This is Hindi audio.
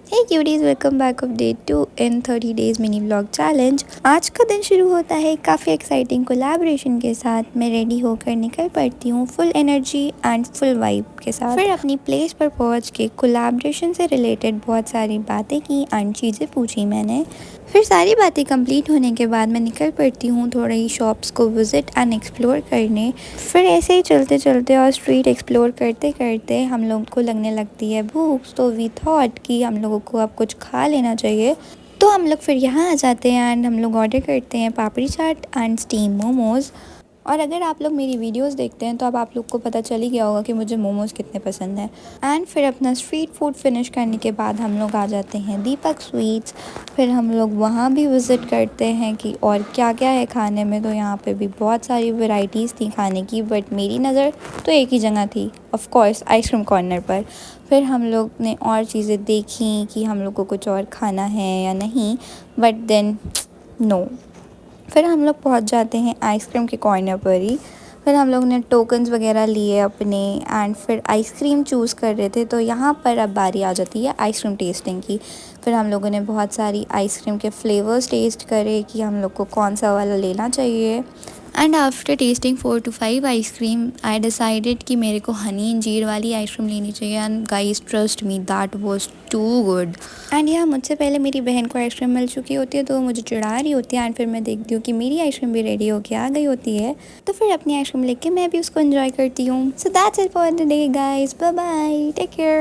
Hey cuties, welcome back of day 2 in 30 days mini vlog challenge. आज का दिन शुरू होता है काफ़ी एक्साइटिंग कोलैबोरेशन के साथ। मैं रेडी होकर निकल पड़ती हूँ full energy and full vibe के साथ। फिर अपनी प्लेस पर पहुँच के कोलैबोरेशन से रिलेटेड बहुत सारी बातें की एंड चीज़ें पूछी मैंने। फिर सारी बातें कंप्लीट होने के बाद मैं निकल पड़ती हूँ थोड़ा ही शॉप्स को विज़िट एंड एक्सप्लोर करने। फिर ऐसे ही चलते चलते और स्ट्रीट एक्सप्लोर करते करते हम लोग को लगने लगती है भूख, तो वी थॉट कि हम लोगों को अब कुछ खा लेना चाहिए। तो हम लोग फिर यहाँ आ जाते हैं एंड हम लोग ऑर्डर करते हैं पापड़ी चाट एंड स्टीम मोमोज़। और अगर आप लोग मेरी वीडियोस देखते हैं तो अब आप लोग को पता चल ही गया होगा कि मुझे मोमोज़ कितने पसंद हैं। एंड फिर अपना स्ट्रीट फूड फिनिश करने के बाद हम लोग आ जाते हैं दीपक स्वीट्स। फिर हम लोग वहाँ भी विज़िट करते हैं कि और क्या क्या है खाने में। तो यहाँ पे भी बहुत सारी वैरायटीज़ थी खाने की, बट मेरी नज़र तो एक ही जगह थी, ऑफ कोर्स आइसक्रीम कॉर्नर पर। फिर हम लोग ने और चीज़ें देखी कि हम लोग को कुछ और खाना है या नहीं, बट देन नो। फिर हम लोग पहुंच जाते हैं आइसक्रीम के कॉर्नर पर ही। फिर हम लोग ने टोकन्स वगैरह लिए अपने एंड फिर आइसक्रीम चूज़ कर रहे थे। तो यहाँ पर अब बारी आ जाती है आइसक्रीम टेस्टिंग की। फिर हम लोगों ने बहुत सारी आइसक्रीम के फ्लेवर्स टेस्ट करे कि हम लोग को कौन सा वाला लेना चाहिए। And after testing 4 to 5 ice cream I decided कि मेरे को हनी अंजीर वाली आइसक्रीम लेनी चाहिए। And guys trust me, that was too good. And यहाँ मुझसे पहले मेरी बहन को आइसक्रीम मिल चुकी होती है तो वो मुझे चिढ़ा रही होती है। एंड फिर मैं देखती हूँ कि मेरी आइसक्रीम भी रेडी होके आ गई होती है, तो फिर अपनी आइसक्रीम लेके मैं भी उसको एंजॉय करती हूँ। So that's it for the day guys, bye bye, take care.